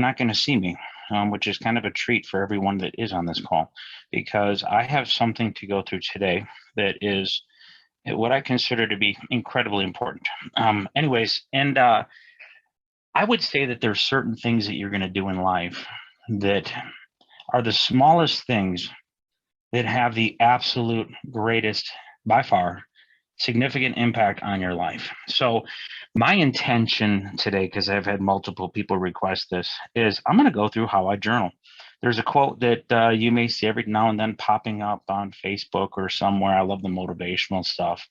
not going to see me, which is kind of a treat for everyone that is on this call, because I have something to go through today that is what I consider to be incredibly important. Anyways, and I would say that there's certain things that you're going to do in life that are the smallest things that have the absolute greatest, by far, significant impact on your life. So my intention today, because I've had multiple people request this, is I'm going to go through how I journal. There's a quote that you may see every now and then popping up on Facebook or somewhere. I love the motivational stuff,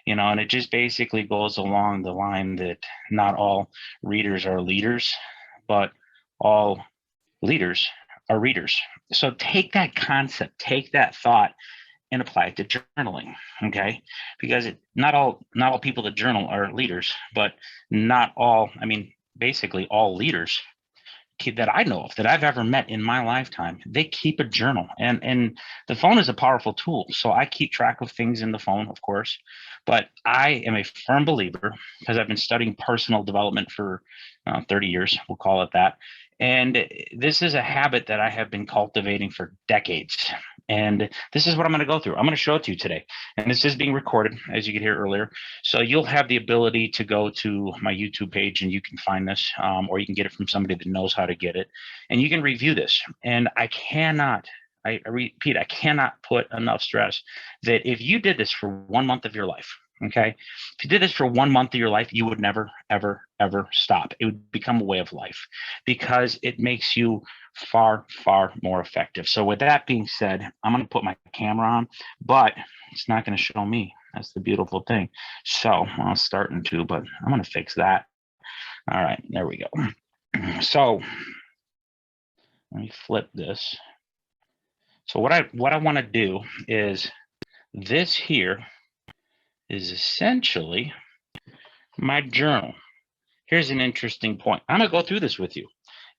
and it just basically goes along the line that not all readers are leaders, but all leaders are readers. So take that concept, take that thought, and apply it to journaling. Okay, because not all people that journal are leaders, but not all. I mean, basically all leaders that I know of that I've ever met in my lifetime, they keep a journal, and the phone is a powerful tool. So I keep track of things in the phone, of course, but I am a firm believer, because I've been studying personal development for 30 years, we'll call it that. And this is a habit that I have been cultivating for decades. And this is what I'm going to go through. I'm going to show it to you today. And this is being recorded, as you could hear earlier. So you'll have the ability to go to my YouTube page and you can find this, or you can get it from somebody that knows how to get it. And you can review this. And I repeat, I cannot put enough stress that if you did this for 1 month of your life, okay, if you did this for 1 month of your life, you would never, ever, ever stop. It would become a way of life, because it makes you far, far more effective. So with that being said, I'm going to put my camera on, but it's not going to show me. That's the beautiful thing. So I'll start in two, but I'm going to fix that. All right, there we go. So let me flip this. So what I want to do is, this here is essentially my journal. Here's an interesting point. I'm going to go through this with you.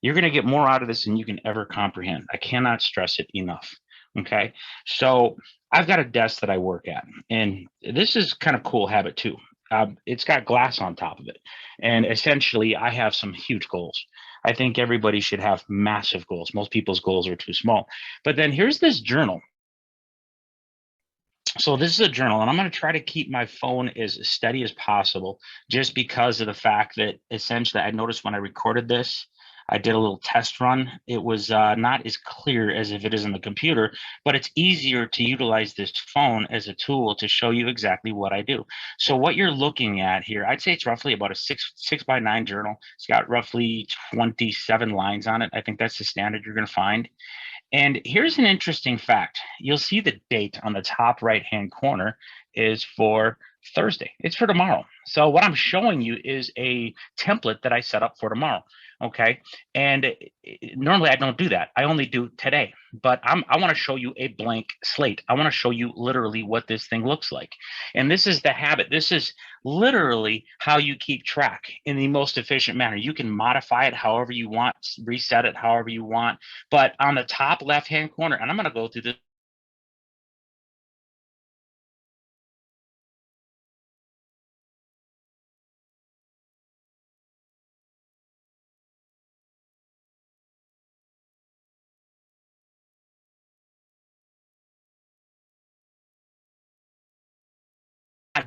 You're going to get more out of this than you can ever comprehend. I cannot stress it enough. Okay. So I've got a desk that I work at, and this is kind of cool habit too. It's got glass on top of it. And essentially, I have some huge goals. I think everybody should have massive goals. Most people's goals are too small. But then here's this journal. So this is a journal, and I'm going to try to keep my phone as steady as possible, just because of the fact that essentially I noticed when I recorded this, I did a little test run. It was not as clear as if it is in the computer, but it's easier to utilize this phone as a tool to show you exactly what I do. So what you're looking at here, I'd say it's roughly about a six by nine journal. It's got roughly 27 lines on it. I think that's the standard you're going to find. And here's an interesting fact. You'll see the date on the top right-hand corner is for Thursday. It's for tomorrow. So what I'm showing you is a template that I set up for tomorrow. Okay. And normally I don't do that. I only do today, but I want to show you a blank slate. I want to show you literally what this thing looks like. And this is the habit. This is literally how you keep track in the most efficient manner. You can modify it however you want, reset it however you want. But on the top left-hand corner, and I'm going to go through this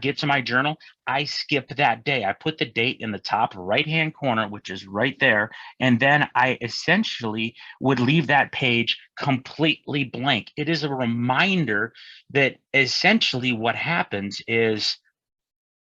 get to my journal, I skip that day. I put the date in the top right-hand corner, which is right there. And then I essentially would leave that page completely blank. It is a reminder that essentially what happens is,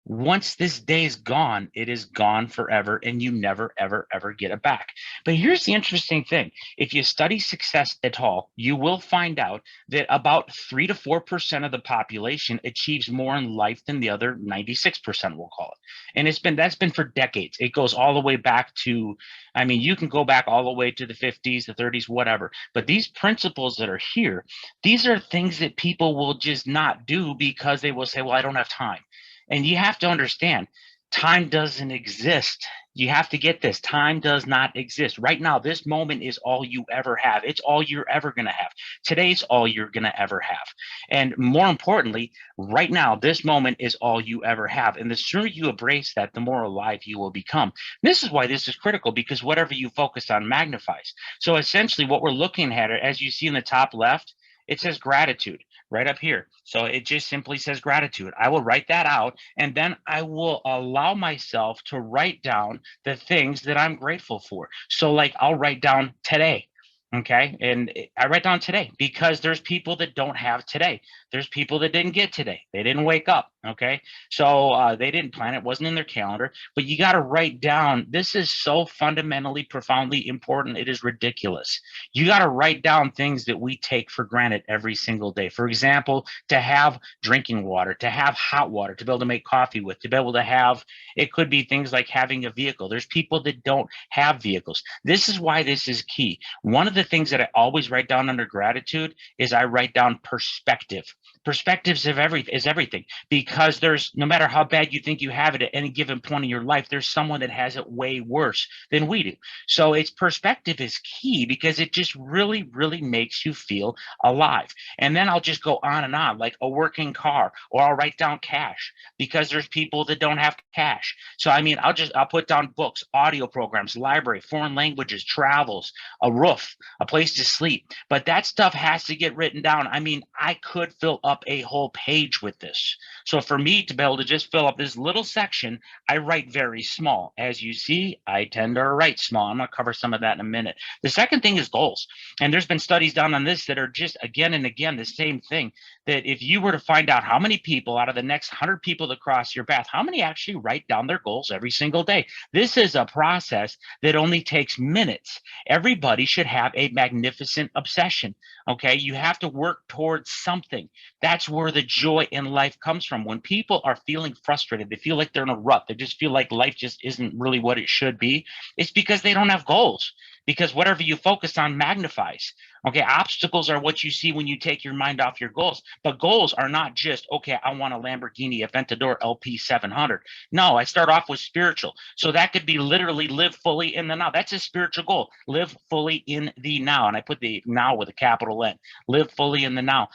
once this day is gone, it is gone forever, and you never, ever, ever get it back. But here's the interesting thing. If you study success at all, you will find out that about 3 to 4% of the population achieves more in life than the other 96%, we'll call it. And that's been for decades. It goes all the way back to, I mean, you can go back all the way to the 50s, the 30s, whatever. But these principles that are here, these are things that people will just not do, because they will say, well, I don't have time. And you have to understand, Time doesn't exist. You have to get this. Time does not exist. Right now, this moment is all you ever have. It's all you're ever going to have. Today's all you're going to ever have. And more importantly, right now, this moment is all you ever have. And the sooner you embrace that, the more alive you will become. This is why this is critical, because whatever you focus on magnifies. So essentially, what we're looking at, as you see in the top left, it says gratitude right up here. So it just simply says gratitude. I will write that out, and then I will allow myself to write down the things that I'm grateful for. So like I'll write down today. Okay. And I write down today because there's people that don't have today. There's people that didn't get today. They didn't wake up. Okay. So they didn't plan it, wasn't in their calendar, but you got to write down. This is so fundamentally, profoundly important. It is ridiculous. You got to write down things that we take for granted every single day. For example, to have drinking water, to have hot water, to be able to make coffee with, to be able to have, it could be things like having a vehicle. There's people that don't have vehicles. This is why this is key. One of the things that I always write down under gratitude is I write down perspective. Perspectives of everything, because there's, no matter how bad you think you have it at any given point in your life, there's someone that has it way worse than we do. So it's perspective is key, because it just really, really makes you feel alive. And then I'll just go on, like a working car, or I'll write down cash, because there's people that don't have cash. So I mean, I'll put down books, audio programs, library, foreign languages, travels, a roof, a place to sleep. But that stuff has to get written down. I mean, I could fill up a whole page with this. So for me to be able to just fill up this little section, I write very small. As you see, I tend to write small. I'm going to cover some of that in a minute. The second thing is goals. And there's been studies done on this that are just again and again the same thing, that if you were to find out how many people out of the next 100 people that cross your path, how many actually write down their goals every single day? This is a process that only takes minutes. Everybody should have a magnificent obsession. Okay, you have to work towards something. That's where the joy in life comes from. When people are feeling frustrated, they feel like they're in a rut, they just feel like life just isn't really what it should be, it's because they don't have goals. Because whatever you focus on magnifies. Okay, obstacles are what you see when you take your mind off your goals. But goals are not just, okay, I want a Lamborghini Aventador LP 700. No, I start off with spiritual. So that could be literally live fully in the now. That's a spiritual goal. Live fully in the now. And I put the now with a capital N. Live fully in the now.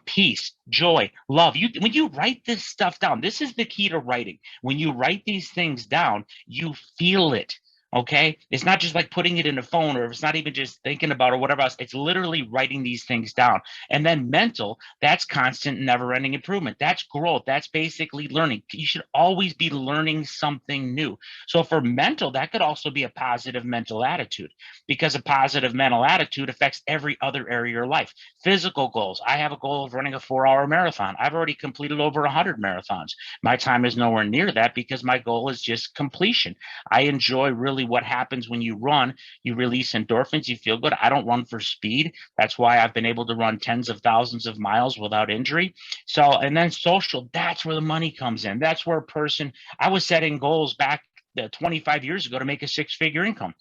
Peace, joy, love. When you write this stuff down, this is the key to writing. When you write these things down, you feel it. Okay, it's not just like putting it in a phone, or it's not even just thinking about or whatever else. It's literally writing these things down. And then mental, that's constant, never-ending improvement. That's growth. That's basically learning. You should always be learning something new. So for mental, that could also be a positive mental attitude, because a positive mental attitude affects every other area of your life. Physical goals. I have a goal of running a 4-hour marathon. I've already completed over 100 marathons. My time is nowhere near that, because my goal is just completion. I enjoy really what happens when you run. You release endorphins, you feel good. I don't run for speed. That's why I've been able to run tens of thousands of miles without injury. So, and then social, that's where the money comes in. That's where I was setting goals back 25 years ago to make a 6-figure income.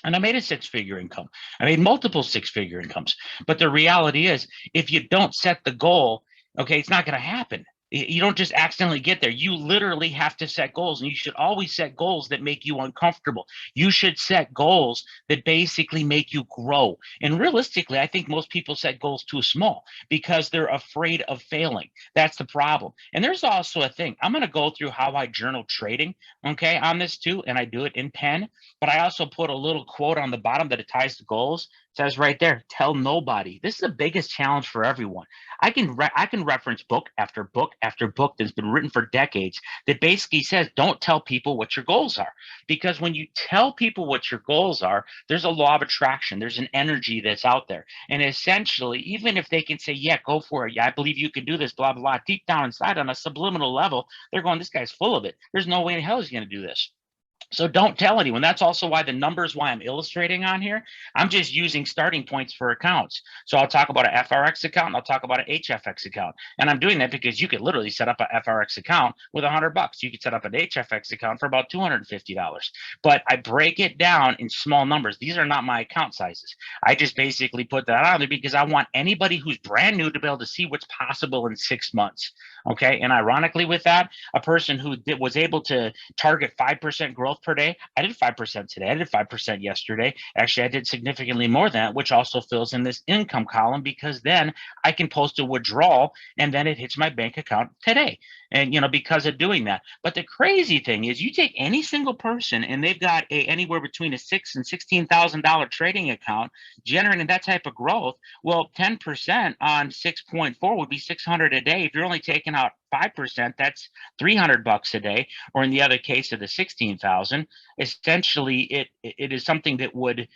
And I made a 6-figure income. I made multiple 6-figure incomes. But the reality is, if you don't set the goal, okay, it's not going to happen. You don't just accidentally get there. You literally have to set goals, and you should always set goals that make you uncomfortable. You should set goals that basically make you grow. And realistically, I think most people set goals too small because they're afraid of failing. That's the problem. And there's also a thing. I'm going to go through how I journal trading, okay, on this too, and I do it in pen. But I also put a little quote on the bottom that it ties to goals. It says right there, tell nobody. This is the biggest challenge for everyone. I can reference book after book after book that's been written for decades that basically says don't tell people what your goals are. Because when you tell people what your goals are, there's a law of attraction. There's an energy that's out there. And essentially, even if they can say, yeah, go for it. Yeah, I believe you can do this, blah, blah, blah. Deep down inside on a subliminal level, they're going, this guy's full of it. There's no way in hell he's going to do this. So don't tell anyone. That's also why the numbers, why I'm illustrating on here, I'm just using starting points for accounts. So I'll talk about an FRX account and I'll talk about an HFX account. And I'm doing that because you could literally set up an FRX account with $100. You could set up an HFX account for about $250. But I break it down in small numbers. These are not my account sizes. I just basically put that out there because I want anybody who's brand new to be able to see what's possible in 6 months. Okay. And ironically, with that, a person who was able to target 5% growth per day. I did 5% today. I did 5% yesterday. Actually, I did significantly more than that, which also fills in this income column because then I can post a withdrawal and then it hits my bank account today. And, because of doing that. But the crazy thing is you take any single person and they've got anywhere between a $6,000 and $16,000 trading account generating that type of growth. Well, 10% on 6.4 would be 600 a day. If you're only taking out 5%, that's $300 a day. Or in the other case of the 16,000, essentially it is something that would,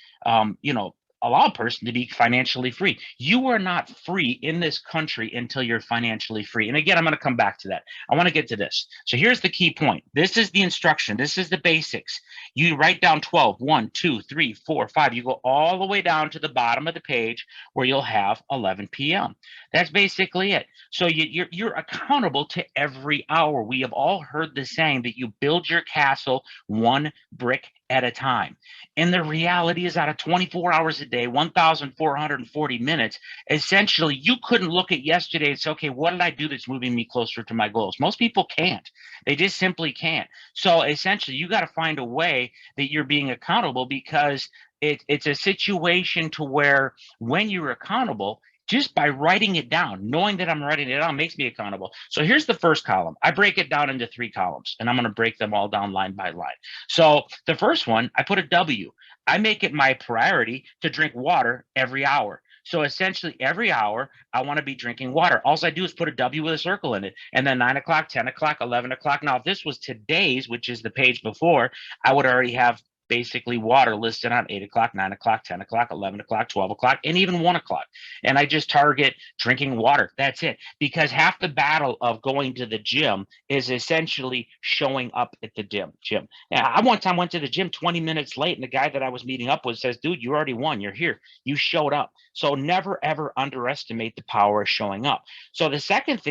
allow a person to be financially free. You are not free in this country until you're financially free. And again, I'm going to come back to that. I want to get to this. So here's the key point. This is the instruction. This is the basics. You write down 12, 1, 2, 3, 4, 5. You go all the way down to the bottom of the page where you'll have 11 p.m. That's basically it. So you're accountable to every hour. We have all heard the saying that you build your castle one brick at a time. And the reality is out of 24 hours a day, 1,440 minutes, essentially you couldn't look at yesterday and say, okay, what did I do that's moving me closer to my goals? Most people can't. They just simply can't. So essentially you got to find a way that you're being accountable because it's a situation to where when you're accountable, just by writing it down, knowing that I'm writing it down makes me accountable. So here's the first column. I break it down into 3 columns, and I'm going to break them all down line by line. So the first one, I put a W. I make it my priority to drink water every hour. So essentially every hour I want to be drinking water. All I do is put a W with a circle in it. And then 9 o'clock, 10 o'clock, 11 o'clock. Now, if this was today's, which is the page before, I would already have basically water listed on 8 o'clock, 9 o'clock, 10 o'clock, 11 o'clock, 12 o'clock, and even 1 o'clock. And I just target drinking water. That's it. Because half the battle of going to the gym is essentially showing up at the gym. Now, I one time went to the gym 20 minutes late, and the guy that I was meeting up with says, dude, you already won. You're here. You showed up. So never, ever underestimate the power of showing up. So the second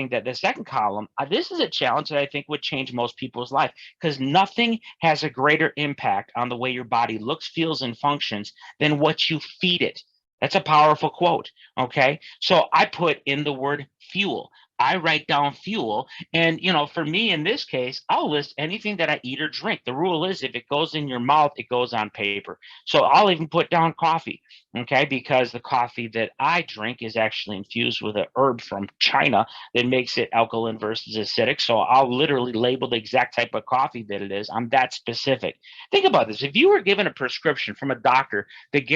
column, this is a challenge that I think would change most people's life because nothing has a greater impact on the way your body looks, feels, and functions than what you feed it. That's a powerful quote. Okay. So I put in the word fuel. I write down fuel. And, for me in this case, I'll list anything that I eat or drink. The rule is if it goes in your mouth, it goes on paper. So I'll even put down coffee. Okay. Because the coffee that I drink is actually infused with an herb from China that makes it alkaline versus acidic. So I'll literally label the exact type of coffee that it is. I'm that specific. Think about this. If you were given a prescription from a doctor that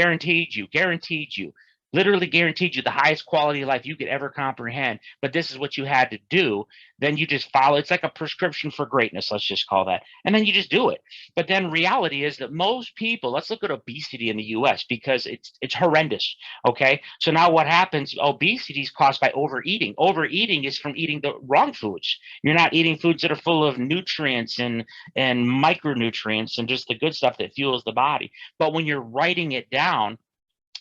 literally guaranteed you the highest quality of life you could ever comprehend, but this is what you had to do, then you just follow. It's like a prescription for greatness, let's just call that. And then you just do it. But then reality is that most people, let's look at obesity in the US because it's horrendous. Okay. So now what happens? Obesity is caused by overeating. Overeating is from eating the wrong foods. You're not eating foods that are full of nutrients and micronutrients and just the good stuff that fuels the body. But when you're writing it down,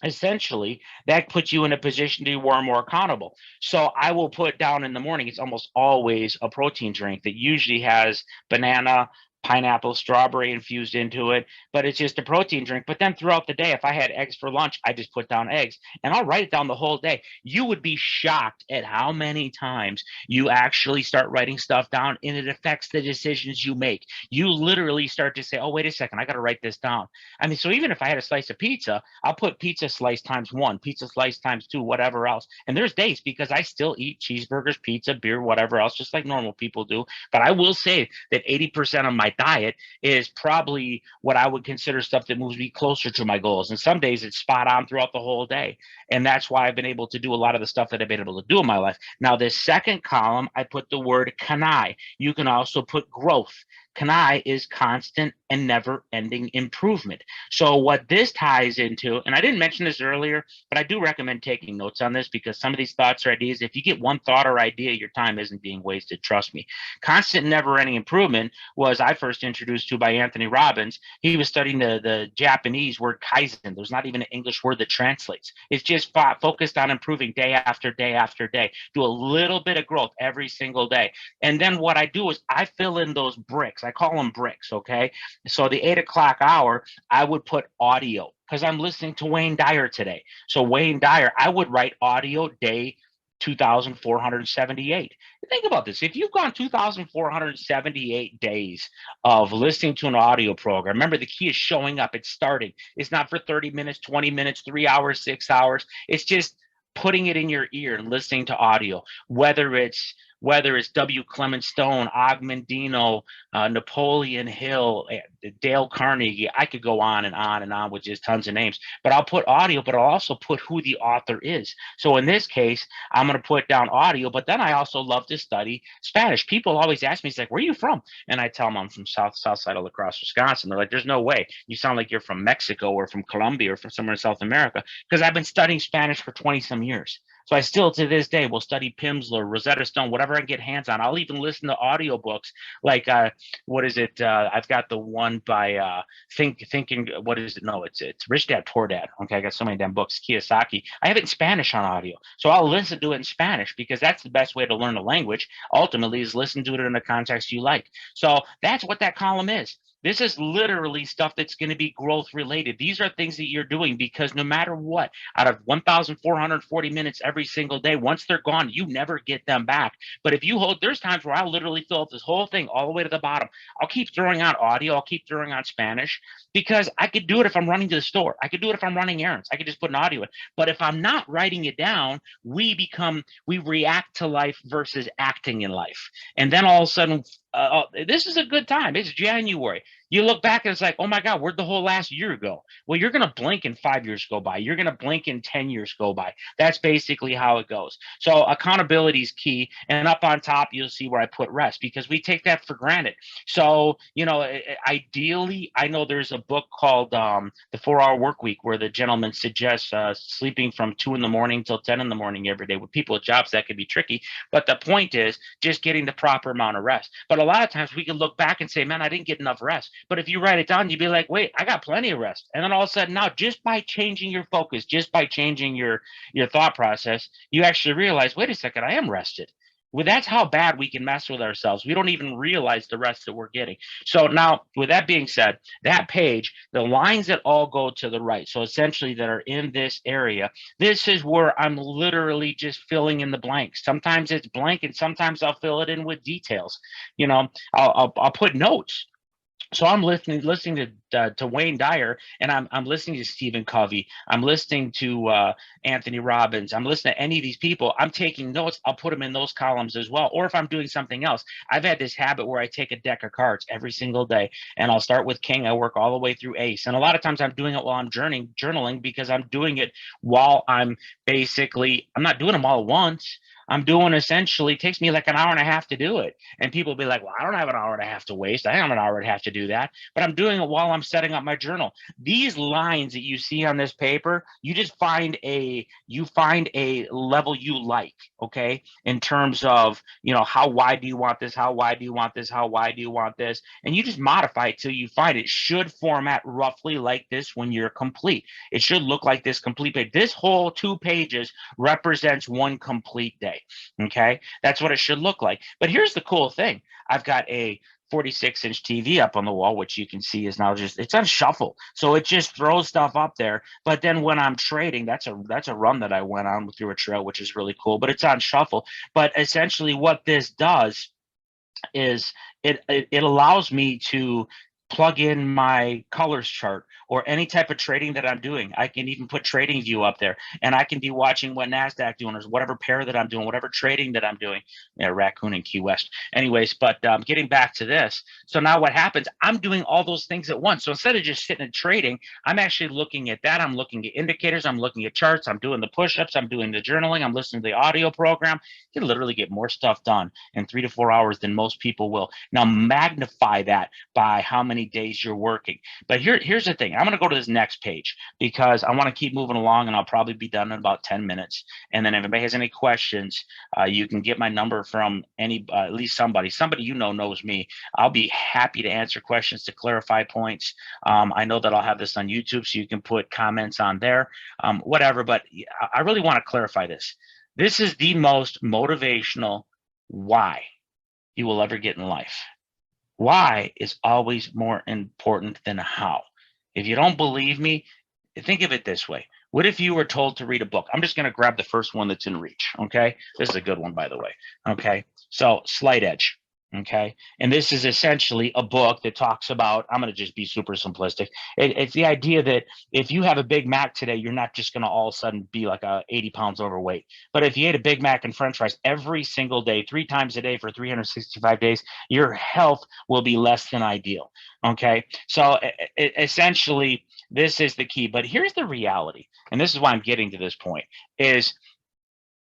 essentially that puts you in a position to be more accountable. So I will put down in the morning, it's almost always a protein drink that usually has banana, pineapple, strawberry infused into it, but it's just a protein drink. But then throughout the day, if I had eggs for lunch, I just put down eggs and I'll write it down the whole day. You would be shocked at how many times you actually start writing stuff down and it affects the decisions you make. You literally start to say, oh, wait a second, I got to write this down. I mean, so even if I had a slice of pizza, I'll put pizza slice times 1, pizza slice times 2, whatever else. And there's days because I still eat cheeseburgers, pizza, beer, whatever else, just like normal people do. But I will say that 80% of my diet is probably what I would consider stuff that moves me closer to my goals. And some days it's spot on throughout the whole day. And that's why I've been able to do a lot of the stuff that I've been able to do in my life. Now, this second column, I put the word kanai. You can also put growth. CANI is constant and never ending improvement. So what this ties into, and I didn't mention this earlier, but I do recommend taking notes on this because some of these thoughts or ideas, if you get one thought or idea, your time isn't being wasted. Trust me. Constant and never ending improvement was I first introduced to by Anthony Robbins. He was studying the Japanese word kaizen. There's not even an English word that translates. It's just focused on improving day after day after day. Do a little bit of growth every single day. And then what I do is I fill in those bricks. I call them bricks, okay? So the 8 o'clock hour, I would put audio because I'm listening to Wayne Dyer today. So Wayne Dyer, I would write audio day 2,478. Think about this. If you've gone 2,478 days of listening to an audio program, remember the key is showing up. It's starting. It's not for 30 minutes, 20 minutes, 3 hours, 6 hours. It's just putting it in your ear and listening to audio, whether it's W. Clement Stone, Og Mandino, Napoleon Hill, Dale Carnegie. I could go on and on and on with just tons of names, but I'll put audio, but I'll also put who the author is. So in this case, I'm going to put down audio, but then I also love to study Spanish. People always ask me, it's like, where are you from? And I tell them I'm from south side of La Crosse, Wisconsin. They're like, there's no way. You sound like you're from Mexico or from Colombia or from somewhere in South America, because I've been studying Spanish for 20 some years. So I still, to this day, will study Pimsleur, Rosetta Stone, whatever I can get hands on. I'll even listen to audiobooks like, what is it? I've got the one by Thinking, what is it? No, it's Rich Dad, Poor Dad. Okay, I got so many damn books. Kiyosaki. I have it in Spanish on audio. So I'll listen to it in Spanish because that's the best way to learn a language, ultimately, is listen to it in a context you like. So that's what that column is. This is literally stuff that's going to be growth related. These are things that you're doing because no matter what, out of 1,440 minutes every single day, once they're gone, you never get them back. But if you hold, there's times where I'll literally fill up this whole thing all the way to the bottom. I'll keep throwing on audio. I'll keep throwing on Spanish because I could do it if I'm running to the store. I could do it if I'm running errands. I could just put an audio in. But if I'm not writing it down, we react to life versus acting in life. And then all of a sudden, this is a good time. It's January. You look back and it's like, oh my God, where'd the whole last year go? Well, you're going to blink and 5 years go by. You're going to blink and 10 years go by. That's basically how it goes. So accountability is key. And up on top, you'll see where I put rest because we take that for granted. So, ideally, I know there's a book called The 4-Hour Work Week where the gentleman suggests sleeping from 2 a.m. till 10 a.m. every day. With people with jobs, that could be tricky. But the point is just getting the proper amount of rest. But a lot of times we can look back and say, man, I didn't get enough rest. But if you write it down, you'd be like, wait, I got plenty of rest. And then all of a sudden now, just by changing your focus, just by changing your thought process, you actually realize, wait a second, I am rested. Well, that's how bad we can mess with ourselves. We don't even realize the rest that we're getting. So now, with that being said, that page, the lines that all go to the right, so essentially that are in this area, this is where I'm literally just filling in the blanks. Sometimes it's blank, and sometimes I'll fill it in with details. I'll put notes. So I'm listening to Wayne Dyer, and I'm listening to Stephen Covey. I'm listening to Anthony Robbins. I'm listening to any of these people. I'm taking notes. I'll put them in those columns as well. Or if I'm doing something else, I've had this habit where I take a deck of cards every single day, and I'll start with King. I work all the way through Ace, and a lot of times I'm doing it while I'm journaling because I'm doing it while I'm not doing them all at once. I'm doing essentially, it takes me like an hour and a half to do it. And people will be like, well, I don't have an hour and a half to waste. I have an hour and a half to do that. But I'm doing it while I'm setting up my journal. These lines that you see on this paper, you just find a level you like, okay? In terms of, how wide do you want this? How wide do you want this? How wide do you want this? And you just modify it till you find it should format roughly like this when you're complete. It should look like this complete page. This whole 2 pages represents one complete day. Okay, that's what it should look like. But here's the cool thing. I've got a 46-inch TV up on the wall, which you can see is now it's on shuffle. So it just throws stuff up there. But then when I'm trading, that's a run that I went on through a trail, which is really cool, but it's on shuffle. But essentially what this does is it allows me to plug in my colors chart or any type of trading that I'm doing. I can even put Trading View up there, and I can be watching what NASDAQ doing or whatever pair that I'm doing, whatever trading that I'm doing. Yeah, Raccoon and Key West. Anyways, but getting back to this. So now what happens? I'm doing all those things at once. So instead of just sitting and trading, I'm actually looking at that. I'm looking at indicators. I'm looking at charts. I'm doing the push-ups. I'm doing the journaling. I'm listening to the audio program. You can literally get more stuff done in 3 to 4 hours than most people will. Now magnify that by how many days you're working. But here's the thing. I'm going to go to this next page because I want to keep moving along, and I'll probably be done in about 10 minutes. And then if anybody has any questions, you can get my number from any at least somebody you know knows me. I'll be happy to answer questions, to clarify points. I know that I'll have this on YouTube, so you can put comments on there, whatever. But I really want to clarify this. This is the most motivational why you will ever get in life. Why is always more important than how. If you don't believe me, think of it this way. What if you were told to read a book? I'm just going to grab the first one that's in reach. Okay. This is a good one, by the way. Okay. So Slight Edge. Okay. And this is essentially a book that talks about, I'm going to just be super simplistic. It's the idea that if you have a Big Mac today, you're not just going to all of a sudden be like 80 pounds overweight. But if you ate a Big Mac and French fries every single day, 3 times a day for 365 days, your health will be less than ideal. Okay. So essentially, this is the key. But here's the reality. And this is why I'm getting to this point is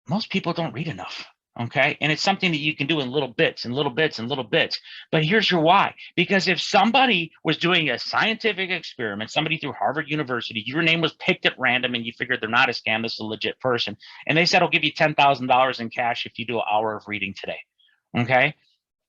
most people don't read enough. Okay. And it's something that you can do in little bits and little bits and little bits. But here's your why. Because if somebody was doing a scientific experiment, somebody through Harvard University, your name was picked at random and you figured they're not a scam, this is a legit person. And they said, I'll give you $10,000 in cash if you do an hour of reading today. Okay.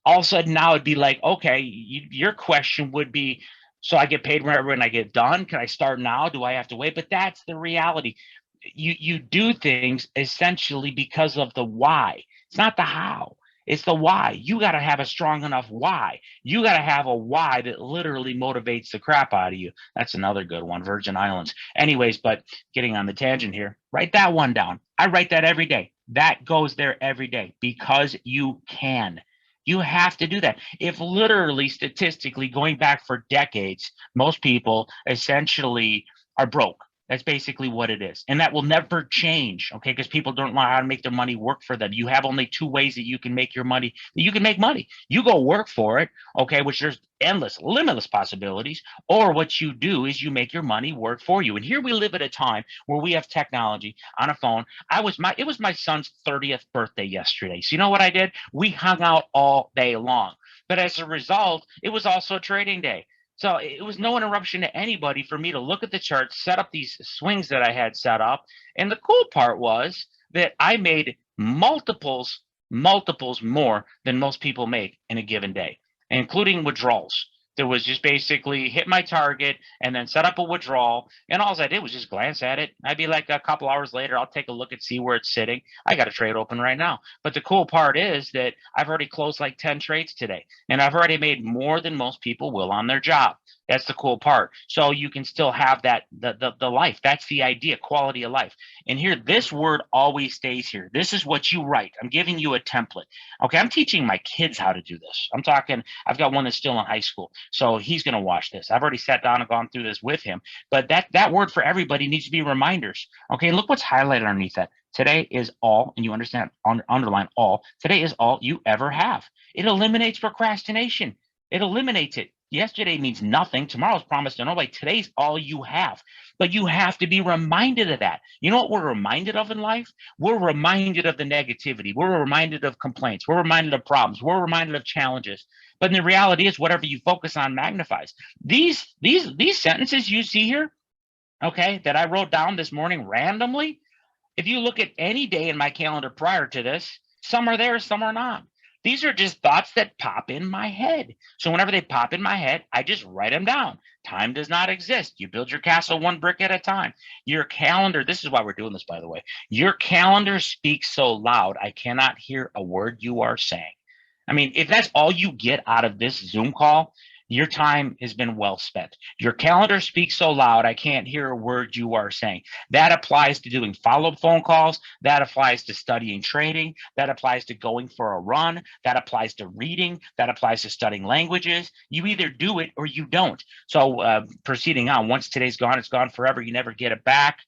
All of a sudden now it'd be like, okay, your question would be, so I get paid when I get done? Can I start now? Do I have to wait? But that's the reality. You do things essentially because of the why. It's not the how. It's the why. You got to have a strong enough why. You got to have a why that literally motivates the crap out of you. That's another good one, Virgin Islands. Anyways, but getting on the tangent here, write that one down. I write that every day. That goes there every day because you can. You have to do that. If literally, statistically, going back for decades, most people essentially are broke. That's basically what it is. And that will never change, okay? Because people don't know how to make their money work for them. You have only 2 ways that you can make your money. You can make money. You go work for it, okay, which there's endless, limitless possibilities. Or what you do is you make your money work for you. And here we live at a time where we have technology on a phone. It was my son's 30th birthday yesterday. So you know what I did? We hung out all day long. But as a result, it was also a trading day. So it was no interruption to anybody for me to look at the chart, set up these swings that I had set up. And the cool part was that I made multiples more than most people make in a given day, including withdrawals. There was just basically hit my target and then set up a withdrawal. And all I did was just glance at it. I'd be like a couple hours later, I'll take a look and see where it's sitting. I got a trade open right now. But the cool part is that I've already closed like 10 trades today. And I've already made more than most people will on their job. That's the cool part. So you can still have that the life. That's the idea, quality of life. And here, this word always stays here. This is what you write. I'm giving you a template. Okay, I'm teaching my kids how to do this. I've got one that's still in high school. So he's going to watch this. I've already sat down and gone through this with him. But that word for everybody needs to be reminders. Okay, look what's highlighted underneath that. Today is all, and you understand, underline all. Today is all you ever have. It eliminates procrastination. It eliminates it. Yesterday means nothing. Tomorrow's promised to nobody. Today's all you have. But you have to be reminded of that. You know what we're reminded of in life? We're reminded of the negativity. We're reminded of complaints. We're reminded of problems. We're reminded of challenges. But the reality is whatever you focus on magnifies. These sentences you see here, okay, that I wrote down this morning randomly, if you look at any day in my calendar prior to this, some are there, some are not. These are just thoughts that pop in my head. So whenever they pop in my head, I just write them down. Time does not exist. You build your castle one brick at a time. Your calendar, this is why we're doing this, by the way. Your calendar speaks so loud, I cannot hear a word you are saying. I mean, if that's all you get out of this Zoom call, your time has been well spent. Your calendar speaks so loud, I can't hear a word you are saying. That applies to doing follow-up phone calls. That applies to studying trading. That applies to going for a run. That applies to reading. That applies to studying languages. You either do it or you don't. So proceeding on, once today's gone, it's gone forever. You never get it back.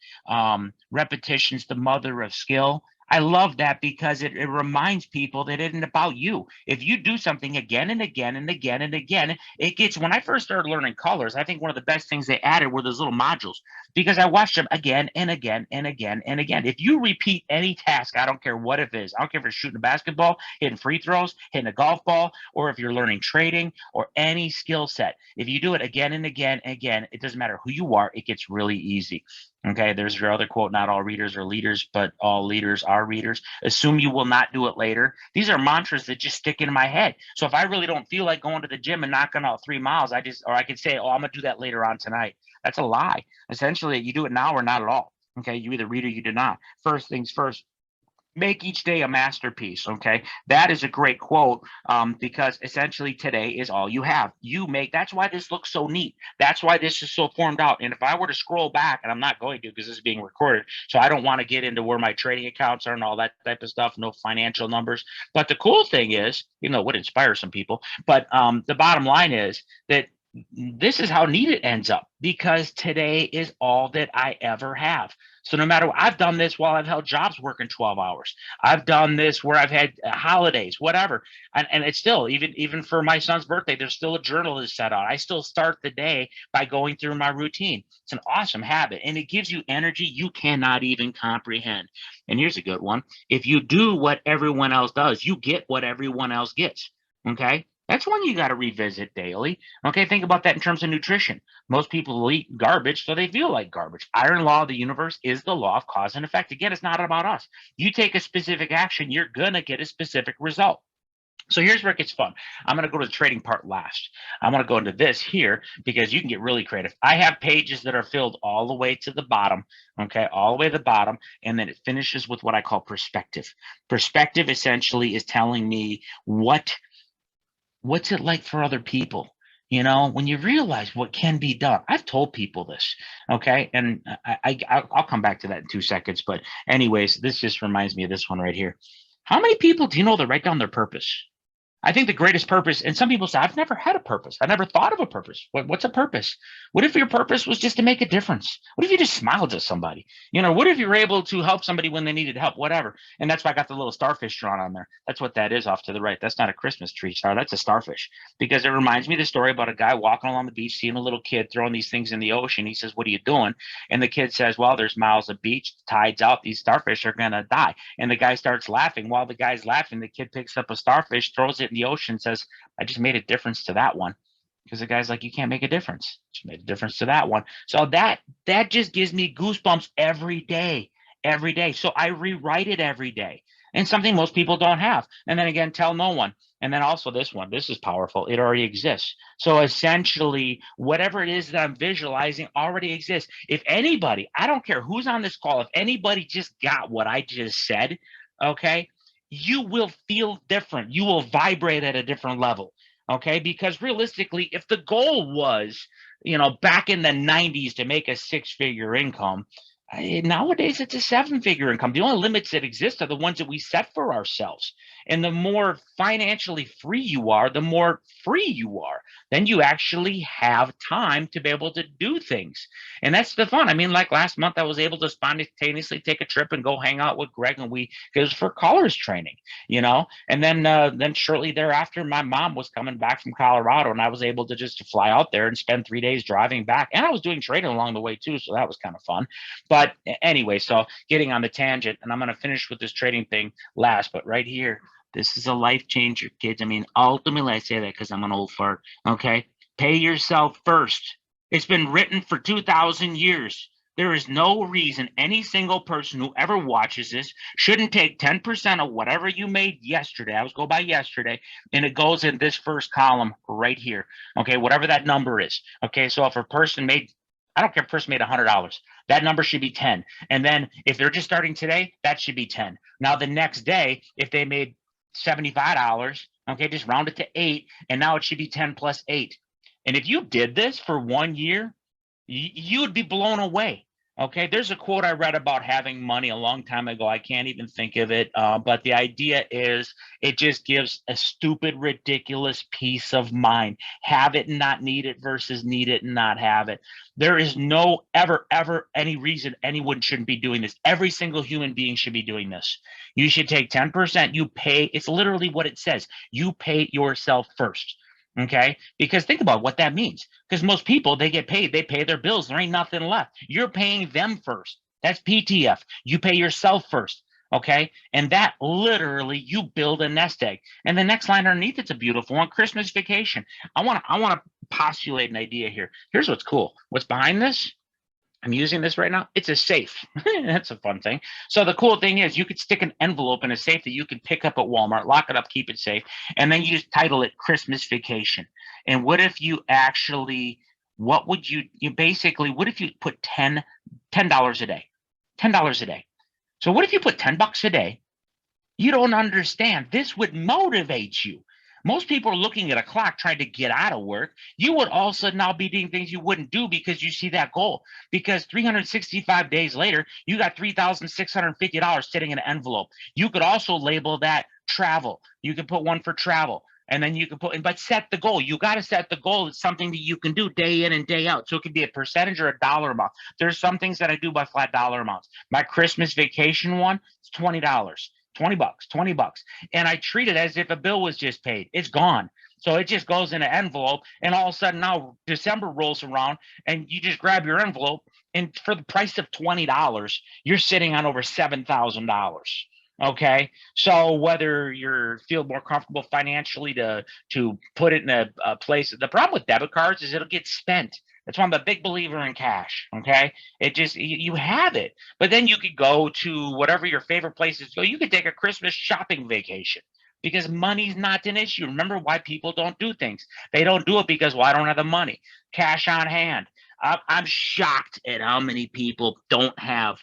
Repetition's the mother of skill. I love that because it reminds people that it isn't about you. If you do something again and again and again and again, it gets, when I first started learning colors, I think one of the best things they added were those little modules because I watched them again and again and again and again. If you repeat any task, I don't care what it is, I don't care if you're shooting a basketball, hitting free throws, hitting a golf ball, or if you're learning trading or any skill set, if you do it again and again and again, it doesn't matter who you are, it gets really easy. Okay, there's your other quote, not all readers are leaders, but all leaders are readers. Assume you will not do it later. These are mantras that just stick in my head. So if I really don't feel like going to the gym and knocking out 3 miles, I could say, oh, I'm gonna do that later on tonight. That's a lie. Essentially, you do it now or not at all. Okay, you either read or you do not. First things first, make each day a masterpiece. Okay, that is a great quote because essentially today is all you have. That's why this looks so neat. That's why this is so formed out. And if I were to scroll back, and I'm not going to because this is being recorded, so I don't want to get into where my trading accounts are and all that type of stuff, no financial numbers. But the cool thing is, it would inspire some people, but the bottom line is that this is how neat it ends up because today is all that I ever have. So no matter what, I've done this while I've held jobs working 12 hours. I've done this where I've had holidays, whatever. And it's still, even for my son's birthday, there's still a journal to set out. I still start the day by going through my routine. It's an awesome habit and it gives you energy you cannot even comprehend. And here's a good one. If you do what everyone else does, you get what everyone else gets. Okay. That's one you got to revisit daily. Okay, think about that in terms of nutrition. Most people will eat garbage so they feel like garbage. Iron law of the universe is the law of cause and effect. Again, it's not about us. You take a specific action, you're going to get a specific result. So here's where it gets fun. I'm going to go to the trading part last. I'm going to go into this here because you can get really creative. I have pages that are filled all the way to the bottom, okay, all the way to the bottom, and then it finishes with what I call perspective. Perspective essentially is telling me what's it like for other people, when you realize what can be done. I've told people this, okay, and I'll come back to that in 2 seconds, but anyways, this just reminds me of this one right here. How many people do you know that write down their purpose? I think the greatest purpose, and some people say, I've never had a purpose. I never thought of a purpose. What's a purpose? What if your purpose was just to make a difference? What if you just smiled at somebody? What if you were able to help somebody when they needed help, whatever? And that's why I got the little starfish drawn on there. That's what that is off to the right. That's not a Christmas tree star. That's a starfish because it reminds me of the story about a guy walking along the beach, seeing a little kid throwing these things in the ocean. He says, what are you doing? And the kid says, well, there's miles of beach, tide's out. These starfish are going to die. And the guy starts laughing. While the guy's laughing, the kid picks up a starfish, throws it in the ocean, and says, I just made a difference to that one. Because the guy's like, you can't make a difference. Just made a difference to that one. So that just gives me goosebumps every day. So I rewrite it every day. And something most people don't have. And then again, tell no one. And then also this one, this is powerful. It already exists. So essentially, whatever it is that I'm visualizing already exists. If anybody, I don't care who's on this call, if anybody just got what I just said, okay, you will feel different. You will vibrate at a different level. Okay, because realistically, if the goal was, back in the 90s to make a 6-figure income, nowadays it's a 7-figure income. The only limits that exist are the ones that we set for ourselves. And the more financially free you are, the more free you are. Then you actually have time to be able to do things. And that's the fun. I mean, like last month, I was able to spontaneously take a trip and go hang out with Greg, and it was for colors training, And then shortly thereafter, my mom was coming back from Colorado, and I was able to just fly out there and spend 3 days driving back. And I was doing trading along the way too, so that was kind of fun. But anyway, so getting on the tangent, and I'm going to finish with this trading thing last, but right here, this is a life changer, kids. I mean, ultimately, I say that because I'm an old fart, okay? Pay yourself first. It's been written for 2,000 years. There is no reason any single person who ever watches this shouldn't take 10% of whatever you made yesterday. I was go by yesterday, and it goes in this first column right here, okay? Whatever that number is, okay? So if a person made, I don't care if a person made $100, that number should be 10. And then if they're just starting today, that should be 10. Now the next day, if they made $75, okay, just round it to 8, and now it should be 10 plus 8. And if you did this for 1 year, you would be blown away. Okay, there's a quote I read about having money a long time ago. I can't even think of it, but the idea is it just gives a stupid, ridiculous peace of mind. Have it and not need it versus need it and not have it. There is no ever any reason anyone shouldn't be doing this. Every single human being should be doing this. You should take 10%. You pay. It's literally what it says. You pay yourself first. Okay, because think about what that means. Because most people, they get paid, they pay their bills, there ain't nothing left. You're paying them first. That's PTF. You pay yourself first. Okay, and that literally, you build a nest egg. And the next line underneath, it's a beautiful one: Christmas vacation. I want to postulate an idea here. Here's what's cool. What's behind this? I'm using this right now. It's a safe. That's a fun thing. So the cool thing is you could stick an envelope in a safe that you can pick up at Walmart, lock it up, keep it safe, and then you just title it Christmas Vacation. And what if you actually, what would you basically, what if you put $10 a day? $10 a day. So what if you put $10 a day? You don't understand. This would motivate you. Most people are looking at a clock trying to get out of work. You would also now be doing things you wouldn't do because you see that goal. Because 365 days later, you got $3,650 sitting in an envelope. You could also label that travel. You could put one for travel. And then you can but set the goal. You got to set the goal. It's something that you can do day in and day out. So it could be a percentage or a dollar amount. There's some things that I do by flat dollar amounts. My Christmas vacation one is $20. $20. And I treat it as if a bill was just paid. It's gone. So it just goes in an envelope, and all of a sudden now December rolls around and you just grab your envelope, and for the price of $20, you're sitting on over $7,000. Okay, so whether you feel more comfortable financially to put it in a place, the problem with debit cards is it'll get spent. That's why I'm a big believer in cash. Okay, it just you have it, but then you could go to whatever your favorite places go. You could take a Christmas shopping vacation because money's not an issue. Remember why people don't do things? They don't do it because, well, I don't have the money, cash on hand. I'm shocked at how many people don't have.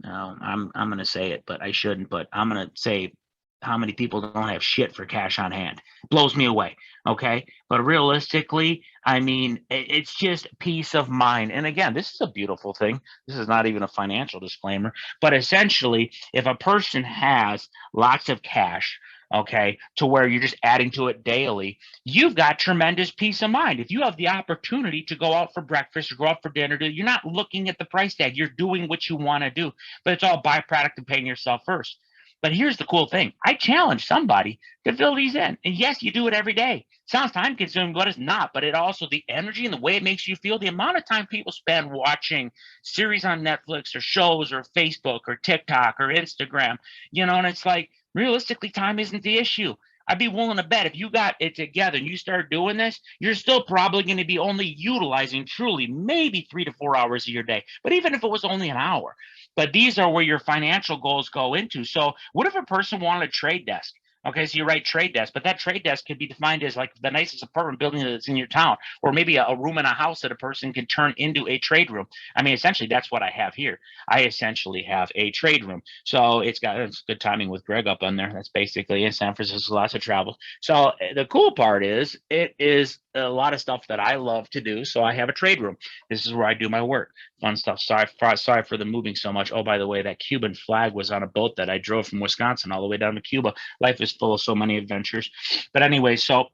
No, I'm going to say it, but I shouldn't. But I'm going to say how many people don't have shit for cash on hand. Blows me away. Okay, but realistically, I mean, it's just peace of mind. And again, this is a beautiful thing. This is not even a financial disclaimer, but essentially, if a person has lots of cash, okay, to where you're just adding to it daily, you've got tremendous peace of mind. If you have the opportunity to go out for breakfast or go out for dinner, you're not looking at the price tag. You're doing what you want to do, but it's all byproduct of paying yourself first. But here's the cool thing. I challenge somebody to fill these in. And yes, you do it every day. Sounds time consuming, but it's not. But it also, the energy and the way it makes you feel, the amount of time people spend watching series on Netflix or shows or Facebook or TikTok or Instagram, and it's like, realistically, time isn't the issue. I'd be willing to bet if you got it together and you start doing this, you're still probably going to be only utilizing truly maybe 3 to 4 hours of your day. But even if it was only an hour, but these are where your financial goals go into. So what if a person wanted a trade desk? Okay, so you write trade desk, but that trade desk could be defined as like the nicest apartment building that's in your town, or maybe a room in a house that a person can turn into a trade room. I mean, essentially, that's what I have here. I essentially have a trade room. So it's good timing with Greg up on there. That's basically in San Francisco, lots of travel. So the cool part is it is a lot of stuff that I love to do. So I have a trade room. This is where I do my work. Fun stuff. Sorry for the moving so much. Oh, by the way, that Cuban flag was on a boat that I drove from Wisconsin all the way down to Cuba. Life is full of so many adventures. But anyway, so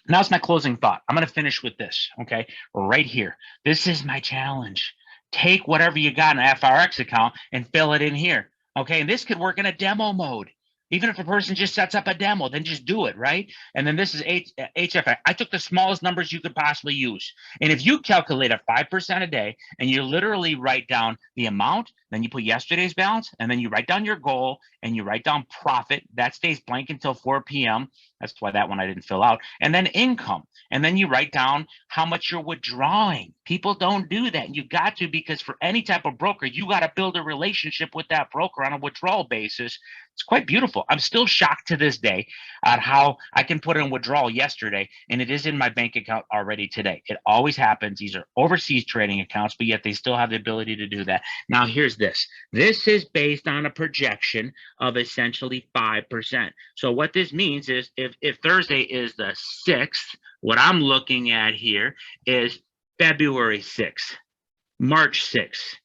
now it's my closing thought. I'm going to finish with this, okay? Right here. This is my challenge. Take whatever you got in an FRX account and fill it in here, okay? And this could work in a demo mode. Even if a person just sets up a demo, then just do it, right? And then this is HFX. I took the smallest numbers you could possibly use. And if you calculate a 5% a day and you literally write down the amount, then you put yesterday's balance, and then you write down your goal and you write down profit. That stays blank until 4 p.m. That's why that one I didn't fill out. And then income. And then you write down how much you're withdrawing. People don't do that. You got to, because for any type of broker, you got to build a relationship with that broker on a withdrawal basis It's quite beautiful. I'm still shocked to this day at how I can put in withdrawal yesterday and it is in my bank account already today. It always happens. These are overseas trading accounts, but yet they still have the ability to do that. Now, here's this. This is based on a projection of essentially 5%. So what this means is if Thursday is the 6th, what I'm looking at here is February 6th, March 6th,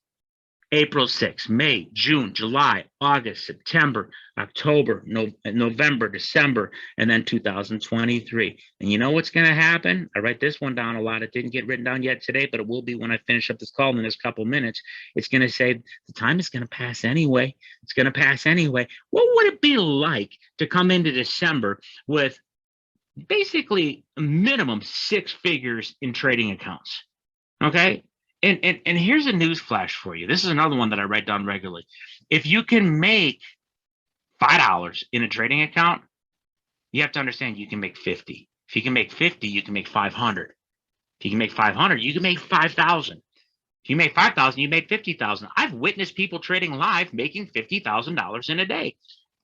April 6th, May, June, July, August, September, October, November, December, and then 2023. And you know what's going to happen? I write this one down a lot. It didn't get written down yet today, but it will be when I finish up this call in the next couple minutes. It's going to say the time is going to pass anyway. It's going to pass anyway. What would it be like to come into December with basically minimum 6 figures in trading accounts? Okay. And here's a news flash for you. This is another one that I write down regularly. If you can make $5 in a trading account, you have to understand you can make 50. If you can make 50, you can make 500. If you can make 500, you can make 5,000. If you make 5,000, you make 50,000. I've witnessed people trading live making $50,000 in a day,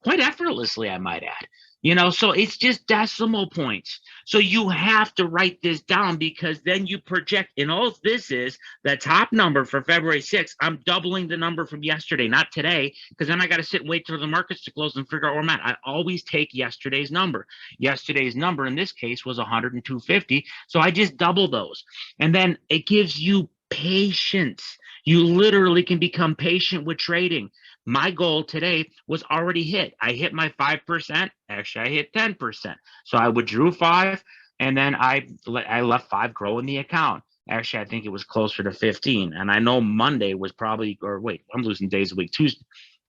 quite effortlessly, I might add. You know, so it's just decimal points. So you have to write this down because then you project, and all this is the top number for February 6th. I'm doubling the number from yesterday, not today, because then I got to sit and wait for the markets to close and figure out where I'm at. I always take yesterday's number. Yesterday's number in this case was 102.50. So I just double those. And then it gives you patience. You literally can become patient with trading. My goal today was already hit. I hit my 5%. Actually, I hit 10%. So I withdrew 5, and then I left 5 grow in the account. Actually, I think it was closer to 15. And I know Monday was probably, or wait, I'm losing days a week.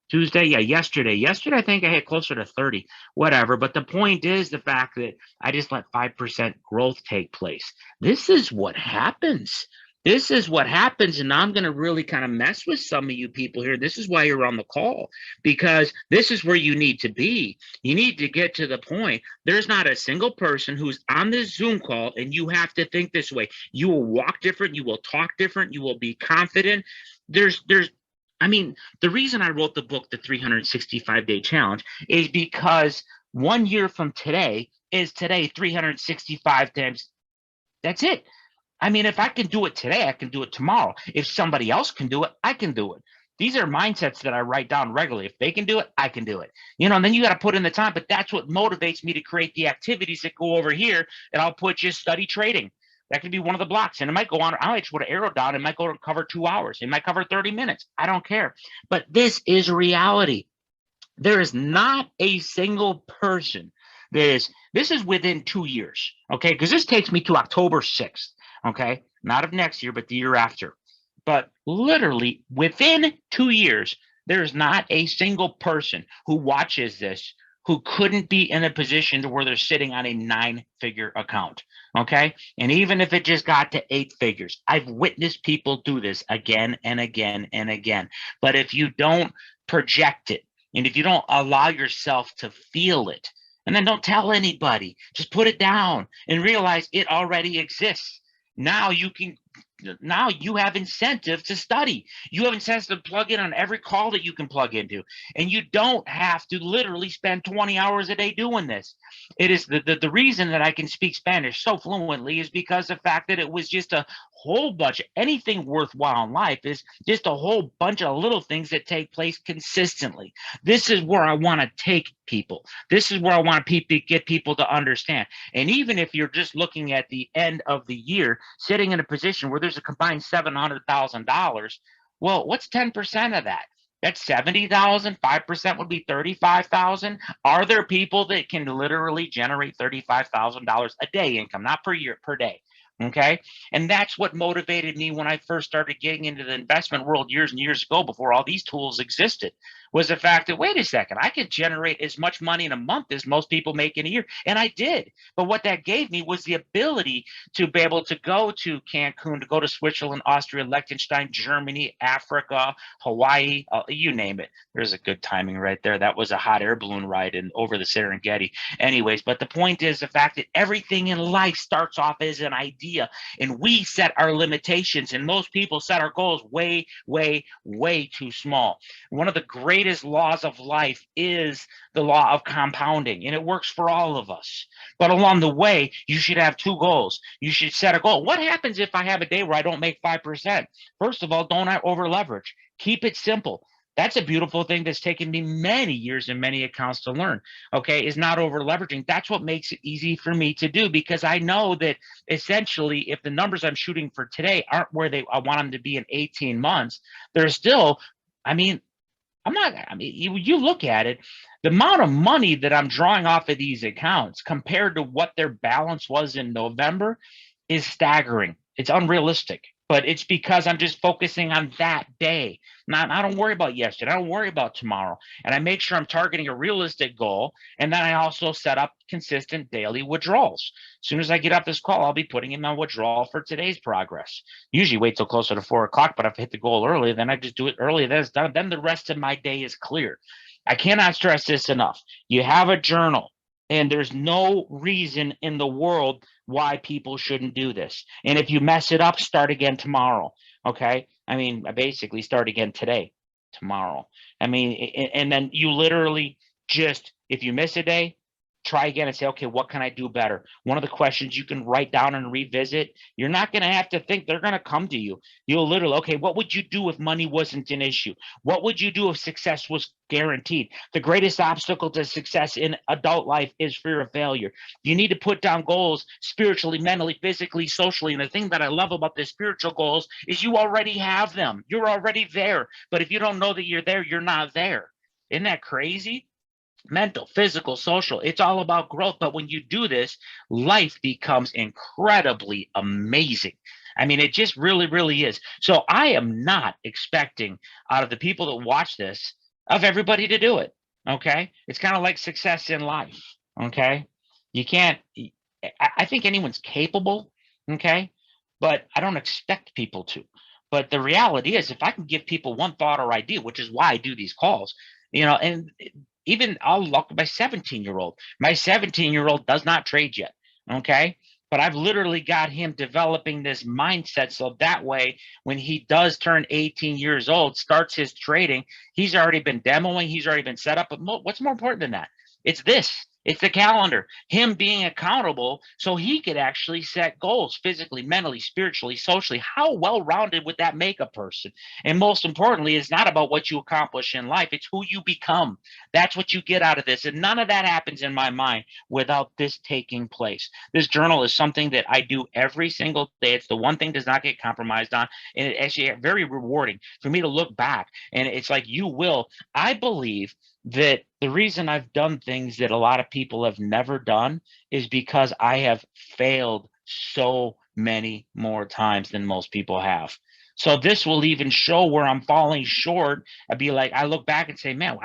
Tuesday, yeah, yesterday, I think I hit closer to 30, whatever. But the point is the fact that I just let 5% growth take place. This is what happens. This is what happens, and I'm going to really kind of mess with some of you people here. This is why you're on the call, because this is where you need to be. You need to get to the point. There's not a single person who's on this Zoom call, and you have to think this way. You will walk different. You will talk different. You will be confident. I mean, the reason I wrote the book, The 365-Day Challenge, is because 1 year from today is today 365 times. That's it. I mean, if I can do it today, I can do it tomorrow. If somebody else can do it, I can do it. These are mindsets that I write down regularly. If they can do it, I can do it. You know, and then you got to put in the time, but that's what motivates me to create the activities that go over here, and I'll put just study trading. That could be one of the blocks, and it might go on. I might just put an arrow down. It might go to cover 2 hours. It might cover 30 minutes. I don't care. But this is reality. There is not a single person this is within 2 years, okay? Because this takes me to October 6th. Okay, not of next year, but the year after. But literally within 2 years, there's not a single person who watches this who couldn't be in a position to where they're sitting on a 9-figure account. Okay, and even if it just got to 8 figures, I've witnessed people do this again and again and again. But if you don't project it, and if you don't allow yourself to feel it, and then don't tell anybody, just put it down and realize it already exists. Now you have incentive to study. You have incentive to plug in on every call that you can plug into. And you don't have to literally spend 20 hours a day doing this. It is the reason that I can speak Spanish so fluently is because of the fact that it was just a whole bunch. Anything worthwhile in life is just a whole bunch of little things that take place consistently. This is where I want to take people. This is where I want to get people to understand. And even if you're just looking at the end of the year, sitting in a position where there's a combined $700,000, well, what's 10% of that? That's 70,000. 5% would be 35,000. Are there people that can literally generate $35,000 a day income, not per year, per day? Okay. And that's what motivated me when I first started getting into the investment world years and years ago, before all these tools existed, was the fact that, wait a second, I could generate as much money in a month as most people make in a year. And I did. But what that gave me was the ability to be able to go to Cancun, to go to Switzerland, Austria, Liechtenstein, Germany, Africa, Hawaii, you name it. There's a good timing right there. That was a hot air balloon ride over the Serengeti. Anyways, but the point is the fact that everything in life starts off as an idea. idea. And we set our limitations, and most people set our goals way, way, way too small. One of the greatest laws of life is the law of compounding, and it works for all of us. But along the way, you should have two goals. You should set a goal. What happens if I have a day where I don't make 5%? First of all, don't over leverage. Keep it simple. That's a beautiful thing that's taken me many years and many accounts to learn, okay, is not over leveraging. That's what makes it easy for me to do, because I know that essentially if the numbers I'm shooting for today aren't where I want them to be in 18 months, they're still, I mean, you look at it, the amount of money that I'm drawing off of these accounts compared to what their balance was in November is staggering. It's unrealistic, but it's because I'm just focusing on that day. I don't worry about yesterday. I don't worry about tomorrow. And I make sure I'm targeting a realistic goal. And then I also set up consistent daily withdrawals. As soon as I get off this call, I'll be putting in my withdrawal for today's progress. Usually wait till closer to 4 o'clock, but if I hit the goal early, then I just do it early. That's done. Then the rest of my day is clear. I cannot stress this enough. You have a journal, and there's no reason in the world why people shouldn't do this. And if you mess it up, start again tomorrow. Okay. I mean, basically start again today, tomorrow. I mean, and then you literally just, if you miss a day, try again and say, okay, what can I do better? One of the questions you can write down and revisit, you're not going to have to think, they're going to come to you. You'll literally, okay, what would you do if money wasn't an issue? What would you do if success was guaranteed? The greatest obstacle to success in adult life is fear of failure. You need to put down goals spiritually, mentally, physically, socially. And the thing that I love about the spiritual goals is you already have them. You're already there. But if you don't know that you're there, you're not there. Isn't that crazy? Mental, physical, social, it's all about growth. But when you do this, life becomes incredibly amazing. I mean, it just really, really is. So I am not expecting out of the people that watch this, of everybody to do it. Okay. It's kind of like success in life. Okay. You can't, I think anyone's capable. Okay. But I don't expect people to. But the reality is, if I can give people one thought or idea, which is why I do these calls, and even I'll look at my 17-year-old. My 17-year-old does not trade yet. Okay. But I've literally got him developing this mindset. So that way, when he does turn 18 years old, starts his trading, he's already been demoing, he's already been set up. But what's more important than that? It's this. It's the calendar, him being accountable so he could actually set goals physically, mentally, spiritually, socially. How well-rounded would that make a person? And most importantly, it's not about what you accomplish in life. It's who you become. That's what you get out of this. And none of that happens in my mind without this taking place. This journal is something that I do every single day. It's the one thing does not get compromised on. And it's actually very rewarding for me to look back. And it's like you will. I believe that the reason I've done things that a lot of people have never done is because I have failed so many more times than most people have. So this will even show where I'm falling short. I'd be like, I look back and say, man,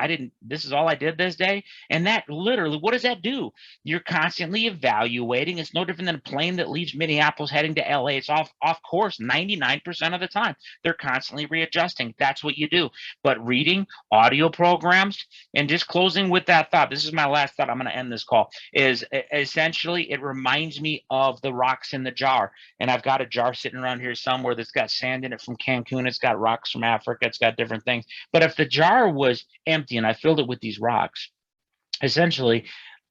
this is all I did this day. And that literally, what does that do? You're constantly evaluating. It's no different than a plane that leaves Minneapolis heading to LA. It's off course 99% of the time. They're constantly readjusting. That's what you do. But reading, audio programs, and just closing with that thought, this is my last thought, I'm going to end this call, is essentially it reminds me of the rocks in the jar. And I've got a jar sitting around here somewhere that's got sand in it from Cancun. It's got rocks from Africa. It's got different things. But if the jar was empty and I filled it with these rocks, essentially,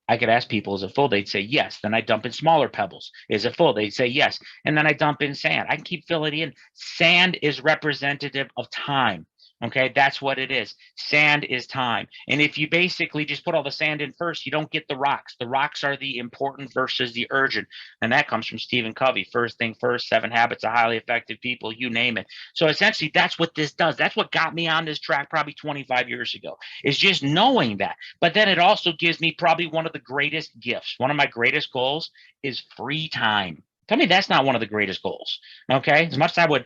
I could ask people, is it full? They'd say yes. Then I dump in smaller pebbles. Is it full? They'd say yes. And then I dump in sand. I can keep filling it in. Sand is representative of time. Okay, that's what it is. Sand is time. And if you basically just put all the sand in first, you don't get the rocks. The rocks are the important versus the urgent. And that comes from Stephen Covey. First thing first, 7 Habits of Highly Effective People, you name it. So essentially, that's what this does. That's what got me on this track probably 25 years ago, is just knowing that. But then it also gives me probably one of the greatest gifts. One of my greatest goals is free time. Tell me that's not one of the greatest goals. Okay. As much as I would,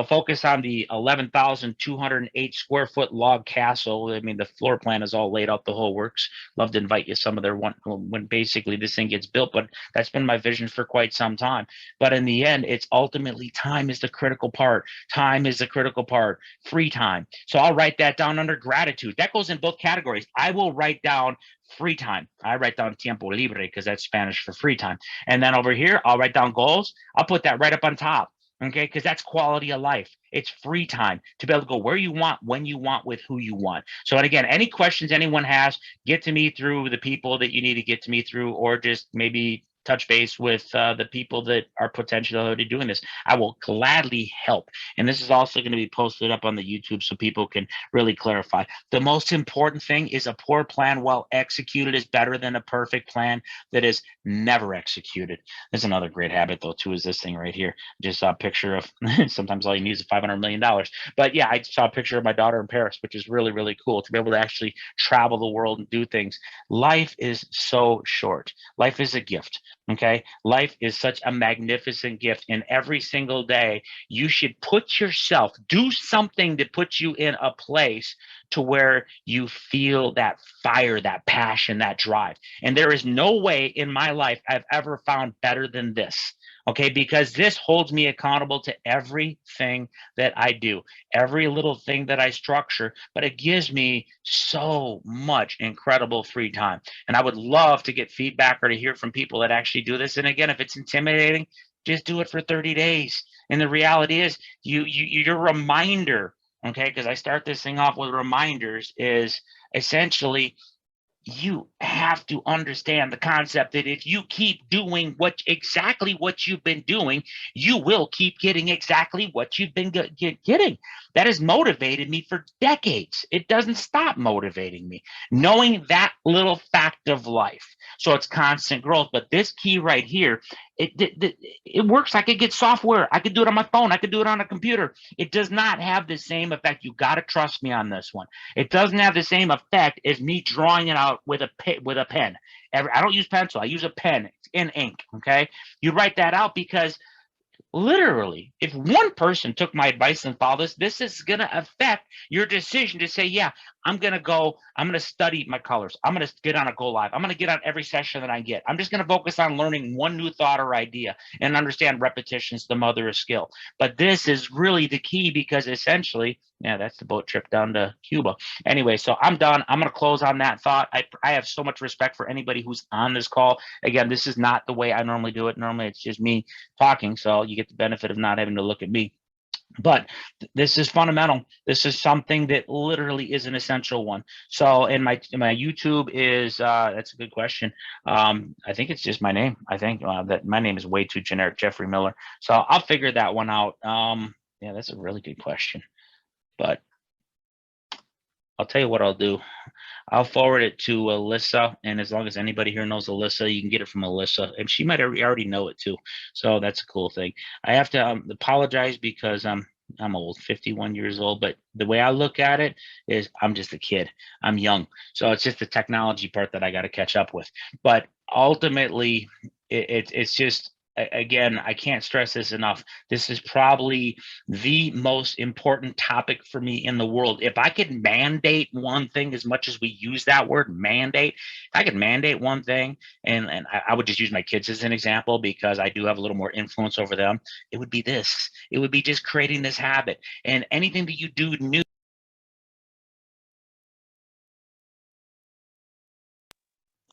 focus on the 11,208 square foot log castle. I mean, the floor plan is all laid out, the whole works. Love to invite you some of their when basically this thing gets built, but that's been my vision for quite some time. But in the end, it's ultimately time is the critical part. Time is the critical part. Free time. So I'll write that down under gratitude. That goes in both categories. I will write down free time. I write down tiempo libre because that's Spanish for free time. And then over here, I'll write down goals. I'll put that right up on top. Okay, because that's quality of life. It's free time to be able to go where you want, when you want, with who you want. So, and again, any questions anyone has, get to me through the people that you need to get to me through, or just maybe touch base with the people that are potentially already doing this. I will gladly help. And this is also going to be posted up on the YouTube so people can really clarify. The most important thing is a poor plan well executed is better than a perfect plan that is never executed. There's another great habit though too, is this thing right here. Just saw a picture of, sometimes all you need is $500 million. But yeah, I saw a picture of my daughter in Paris, which is really, really cool to be able to actually travel the world and do things. Life is so short. Life is a gift. Okay. Life is such a magnificent gift. And every single day, you should put yourself, do something that puts you in a place to where you feel that fire, that passion, that drive. And there is no way in my life I've ever found better than this. Okay, because this holds me accountable to everything that I do, every little thing that I structure, but it gives me so much incredible free time. And I would love to get feedback or to hear from people that actually do this. And again, if it's intimidating, just do it for 30 days. And the reality is your reminder, okay, because I start this thing off with reminders, is essentially you have to understand the concept that if you keep doing exactly what you've been doing, you will keep getting exactly what you've been getting. That has motivated me for decades. It doesn't stop motivating me, knowing that little fact of life. So it's constant growth. But this key right here, it works. I could get software. I could do it on my phone. I could do it on a computer. It does not have the same effect. You got to trust me on this one. It doesn't have the same effect as me drawing it out with a pen. I don't use pencil. I use a pen in ink. Okay, you write that out because literally, if one person took my advice and followed this is going to affect your decision to say, yeah, I'm going to study my colors. I'm going to get on a Go Live. I'm going to get on every session that I get. I'm just going to focus on learning one new thought or idea and understand repetition is the mother of skill. But this is really the key because essentially, yeah, that's the boat trip down to Cuba. Anyway, so I'm done. I'm going to close on that thought. I have so much respect for anybody who's on this call. Again, this is not the way I normally do it. Normally, it's just me talking. So you get the benefit of not having to look at me. But this is fundamental. This is something that literally is an essential one. So, and my YouTube is that's a good question. I think it's just my name. I think that my name is way too generic, Jeffrey Miller. So I'll figure that one out. Yeah, that's a really good question. But I'll tell you what I'll do. I'll forward it to Alyssa, and as long as anybody here knows Alyssa, you can get it from Alyssa, and she might already know it too. So that's a cool thing. I have to apologize because I'm old, 51 years old, but the way I look at it is I'm just a kid. I'm young, so it's just the technology part that I got to catch up with. But ultimately, it's just. Again, I can't stress this enough. This is probably the most important topic for me in the world. If I could mandate one thing, as much as we use that word mandate, if I could mandate one thing, and I would just use my kids as an example because I do have a little more influence over them, it would be this. It would be just creating this habit. And anything that you do new.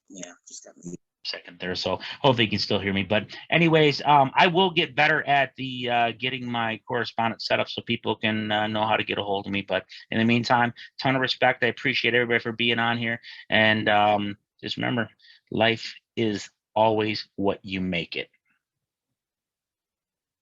Yeah, just got me second there, so hopefully you can still hear me. But anyways, I will get better at the getting my correspondence set up so people can know how to get a hold of me. But in the meantime, ton of respect. I appreciate everybody for being on here, and just remember, life is always what you make it.